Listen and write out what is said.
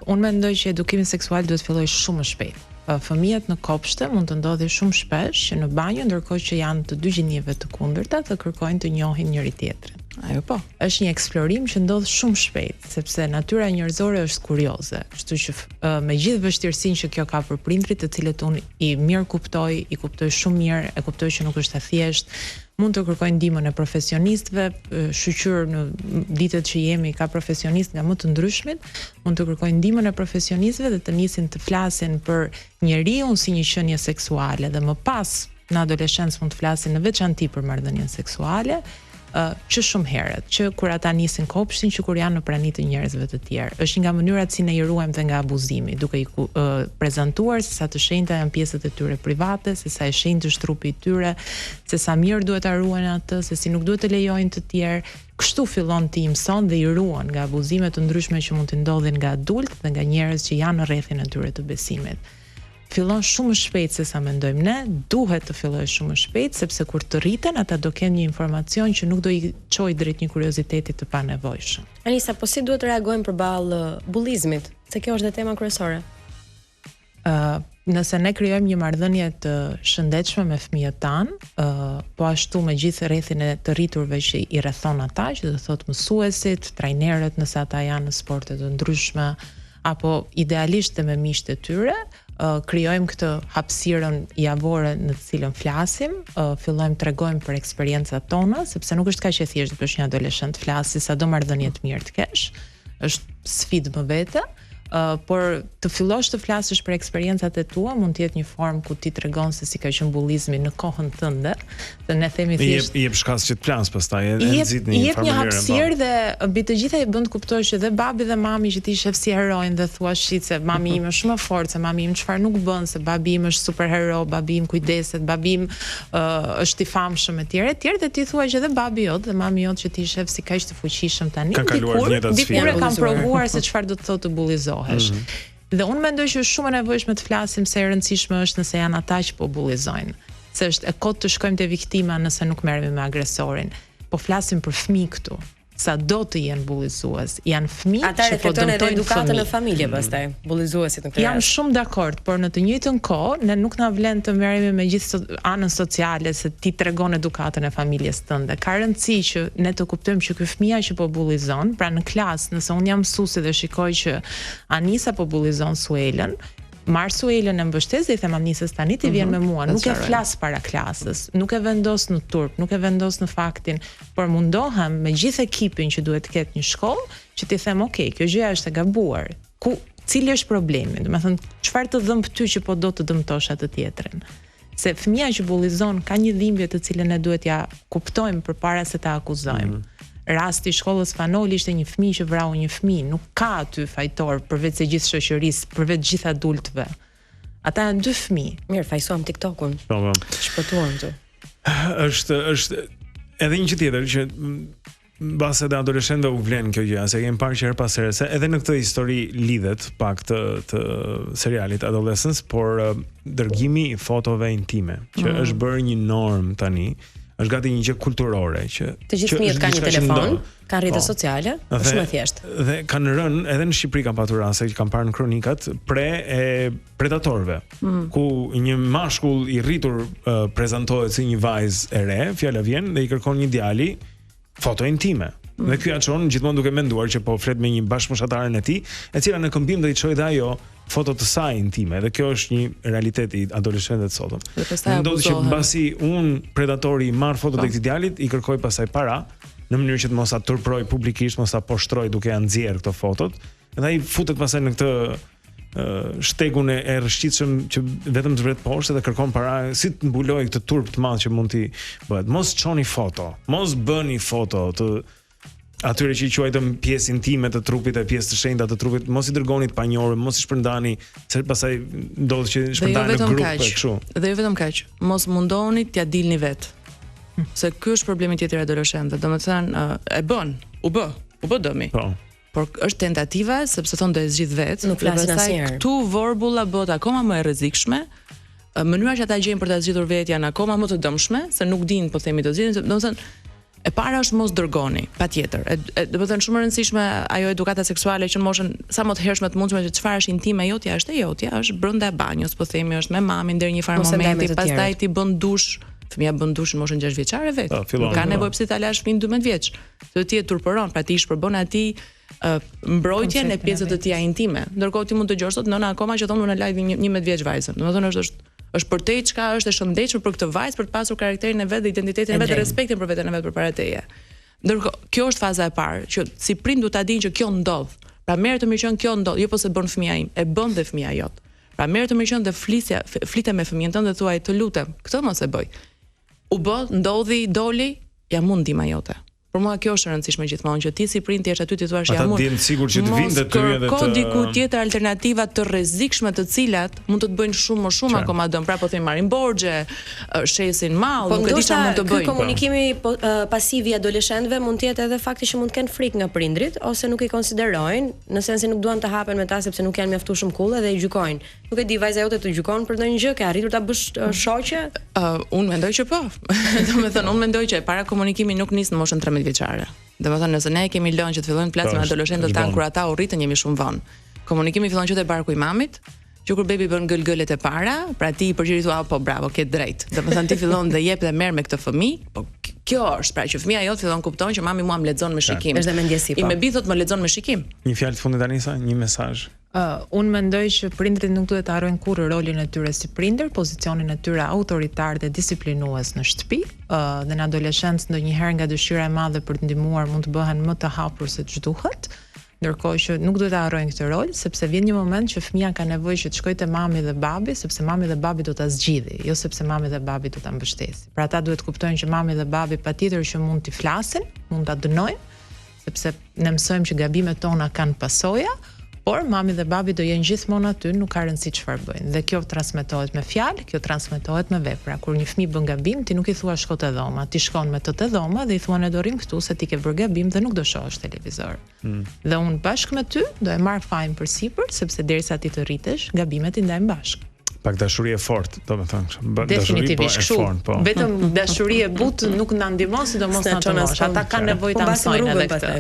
unë mendoj që edukimi seksual duhet filloj shumë më shpejt. Fëmijët në kopshte mund të ndodhi shumë shpesh që në banjë, ndërkohë që janë të dy gjinjeve të kundërta të kërkojnë të njohin njëri tjetrin. Ajo po. Është një eksplorim që ndodh shumë shpejt, sepse natyra njerëzore është kurioze. Kështu që me gjithë vështirësinë që kjo ka për prindrit, të cilët unë i mirë kuptoj shumë mirë, e kuptoj që nuk është e thjeshtë, mund të kërkojnë ndihmën e profesionistëve, shqyr në ditët që jemi ka profesionistë nga më të ndryshmit, mund të kërkojnë ndihmën e profesionistëve dhe të nisin të flasin për njeriu si një qenie seksuale dhe më pas në adoleshencë mund të flasin në veçanti për marrëdhënien seksuale. Që shumë herët, që kur ata nisin kopshtin, që kur janë në prani të njerëzve të tjerë. Është një nga mënyrat si ne i ruajmë dhe nga abuzimi, duke i prezantuar se sa të shenjta janë pjesët e tyre private, se sa e shenjtë është trupi i tyre, se sa mirë duhet ta ruajnë atë, se si nuk duhet të lejojnë të tjerë. Kështu fillon të i mëson dhe i ruan nga abuzime të ndryshme që mund të ndodhin nga adult dhe nga njerëz që janë në rrethin e tyre të besimit. Fillon shumë më shpejt se sa mendojmë ne, duhet të fillojë shumë më shpejt, sepse kur të rriten ata do kenë një informacion që nuk do i çojë drejt një kurioziteti të panevojshëm. Anisa, po si duhet të reagojmë përballë bullizmit? Se kjo është dhe tema kryesore. Nëse ne krijojmë një marrëdhënie të shëndetshme me fëmijët tan, po ashtu me gjithë rrethin e të rriturve që i rrethon ata, që do thotë mësuesit, trajnerët nëse ata janë në sporte të ndryshme, apo idealisht me miqtë e tyre, krijojmë këtë hapësirën javore në të cilën flasim, fillojmë tregojmë për eksperiencat tona, sepse nuk është kaq e thjeshtë për një adoleshent të flasë, sado marrëdhënie të mirë të kesh, është sfidë më vete. Por të fillosh të flasësh për eksperiencat e tua mund të jetë një formë ku ti tregon se si ka qenë bullizmi në kohën tënde, dhe ne themi thjesht i jep shkas që të flas pastaj e nxit në një hapësirë dhe mbi të gjitha i bën të kuptosh që dhe babi dhe mami që ti shef si herojnë dhe thua shit se mami im është shumë e fortë, se mami im çfarë nuk bën, se babi im është superhero, babi im kujdeset, babi im është i famshëm etj dhe ti thua që dhe babi jot dhe mami jot që ti shef si kaq të fuqishëm tani, dikur e kanë provuar se çfarë do të thotë të bullizohesh. Dhe unë mendoj që është shumë e nevojshme të flasim se e rëndësishme është nëse janë ata që po bullizojnë. Se është e kot të shkojmë te viktima nëse nuk merremi me agresorin. Po flasim për fëmijë këtu. Sa do të jenë bullizues, janë fëmijë që po dëmtojnë edukatën në familje pastaj, bullizuesit në këtë. Jam shumë dakord, por në të njëjtën kohë ne nuk na vlen të merremi me gjithë anën sociale se ti tregon edukatën e familjes tënde. Ka rëndësi që ne të kuptojmë që ky fëmia që po bullizon, pra në klasë, nëse un jam mësuesi dhe shikoj që Anisa po bullizon Suelën, marr Suelën e mbështes dhe i them Anisës tani ti vjen me mua, nuk e flas para klasës, nuk e vendos në turp, nuk e vendos në faktin, por mundohem me gjithë ekipin që duhet të ketë një shkollë, që ti them, "Ok, kjo gjëja është e gabuar. Cili është problemi? Domethënë, çfarë të dëmb ty që po do të dëmtosh atë tjetrin?" Se fëmia që bullizon ka një dhimbje të cilën ne duhet ja kuptojmë përpara se ta akuzojmë. Rasti i shkollës Fanol ishte një fëmijë që vrau një fëmijë, nuk ka aty fajtor përveç se gjithë shoqërisë, përveç gjithë adultëve. Ata janë dy fëmijë. Mirë, fajsuam TikTokun. Shpëtuam këtu. Është edhe një gjë tjetër që mbase dhe adoleshentëve u vlen kjo gjë, se kemi parë që her pas here se edhe në këtë histori lidhet pak të serialit Adolescence, por dërgimi i fotove intime, që është bërë një norm tani. Është gati një gjë kulturore që të gjithë fëmijët kanë një telefon, kanë rrjete sociale, është shumë e thjeshtë. Dhe kanë rënë edhe në Shqipëri kanë patur raste që kanë parë në kronikat predatorëve, ku një mashkull i rritur prezantohet si një vajzë e re, fjala vjen dhe i kërkon një djali foto intime. Dhe ky çon gjithmonë duke menduar që po flet me një bashkëmoshataren e tij, e cila në këmbim do i çojë dhe ajo foto të saj intime, dhe kjo është një realitet i adoleshentëve të sotëm. Ndodhi që mbasi predatori i marr fotot e këtij djalit, i kërkoi pastaj para në mënyrë që të mos ta turproj publikisht, mos ta poshtroj duke ia nxjerr këto fotot, dhe ai futet pastaj në këtë shtegun e rrëshqitshëm që vetëm zbret poshtë dhe kërkon para, si të mbuloj këtë turp të madh që mund t'i bëhet. Mos çoni foto, mos bëni foto të atyre që i quajtëm pjesë intime të trupit e pjesë të shenjta të trupit, mos i dërgoni të panjohur, mos i shpërndani, se pastaj ndodh që shpërndani në grupe kështu. Dhe jo vetëm kaq, mos mundoni t'ia dilni vet. Se ky është problemi tjetër i adoleshentëve. Domethënë e bën, u bë dëmi. Po. Por është tentativa sepse thon do e zgjidh vet, nuk flasin asnjëherë. Këtu vorbulla bëhet akoma më e rrezikshme. Mënyra që ata gjejnë për ta zgjidhur vet janë akoma më të dëmshme, se nuk dinë po themi do zgjidhin, domethënë E para është mos dërgoni, patjetër. Do të thënë shumë e rëndësishme ajo edukata seksuale që në moshën sa më të hershme të mundshme, që çfarë është intime jotja është e jotja, është brenda e banjos, po themi, është me mamin deri një farë momenti, pastaj ti bën dush, fëmia bën dush në moshën 6 vjeçare vetë. Ka nevojë pse ta lash fëmin 12 vjeç. Se ti e turpëron, pra ti shpërbon atij mbrojtjen e pjesës të tija intime. Ndërkohë ti mund të dëgjosh sot nëna akoma që thonë unë laj 11 vjeç vajzën. Domethënë është për te çka është e shëndetshme për këtë vajzë për të pasur karakterin e vet dhe identitetin e vet dhe respektin për veten e vet përpara teje. Ndërkohë kjo është faza e parë, që si prind duhet ta dinë që kjo ndodh. Pra merr të mirë që kjo ndodh, jo po se bën fëmia im, e bën dhe fëmia jot. Pra merr të mirë që dhe flite me fëmijën tënd dhe thuaj të lutem, këtë mos e bëj. U bë, ndodhi, doli, jam unë ndihma jote. Për mua kjo është e rëndësishme gjithmonë që ti si prind jesh aty ti thua jam unë. Ata dinë sigur që të vinë dhe ty edhe të diku tjetër alternativa të rrezikshme të cilat mund të bëjnë shumë më shumë akoma dëm. Pra po them marrin borxhe, shesin mall, nuk e di çfarë mund të bëjnë. Ky komunikimi pasiv i adoleshentëve mund të jetë edhe fakti që mund të kenë frikë nga prindrit ose nuk i konsiderojnë, në sensin nuk duan të hapen me ta sepse nuk janë mjaftuar shumë cool dhe i gjykojnë. Nuk e di vajza jote të gjykon për ndonjë gjë, ke arritur ta bësh shoqe? Unë mendoj që po. Domethënë unë mendoj që para komunikimi nuk nis në moshën 13 vjeçare. Domethënë nëse ne kemi lënë që të fillojnë të flasim me adoleshentët tan kur ata u rritën jemi shumë vonë. Komunikimi fillon që te barku i mamit, që kur bebi bën gëlgëlet e para, pra ti i përgjigj thua po bravo, ke drejt. Domethënë ti fillon dhe jep dhe merr me këtë fëmijë, po kjo është pra që fëmia jot fillon kupton që mami mua më lexon me shikim. Është dhe mendjesi po. I me bi thot më lexon me shikim. Një fjalë të fundit Anisa, një mesazh. Unë mendoj që prindrit nuk duhet të harrojnë kurrë rolin e tyre si prindër, pozicionin e tyre autoritar dhe disiplinues në shtëpi, dhe në adoleshencë ndonjëherë nga dëshira e madhe për të ndihmuar mund të bëhen më të hapur se ç'duhet. Ndërkohë që nuk duhet të harrojnë këtë rol, sepse vjen një moment që fëmia ka nevojë që të shkojë te mami dhe babi, sepse mami dhe babi do ta zgjidhi, jo sepse mami dhe babi do ta mbështesin. Pra ata duhet kuptojnë që mami dhe babi patjetër që mund t'i flasin, mund ta dënojnë, sepse ne mësojmë që gabimet tona kanë pasoja, por mami dhe babi do jenë gjithmonë aty, nuk ka rëndësi çfarë bëjnë. Dhe kjo transmetohet me fjalë, kjo transmetohet me vepra. Kur një fëmijë bën gabim, ti nuk i thua shko te dhoma, ti shkon me të dhoma dhe i thua ne do rrim këtu se ti ke bërë gabim dhe nuk do shohësh televizor. Dhe unë bashkë me ty do e marr fajin përsipër, sepse derisa ti të rritesh, gabimet i ndajmë bashkë. Pak dashuri e fortë, domethënë. Definitivisht kështu. Vetëm dashuri e butë nuk na ndihmon, sidomos në atë moshë. Ata kanë nevojë ta mësojnë edhe këtë.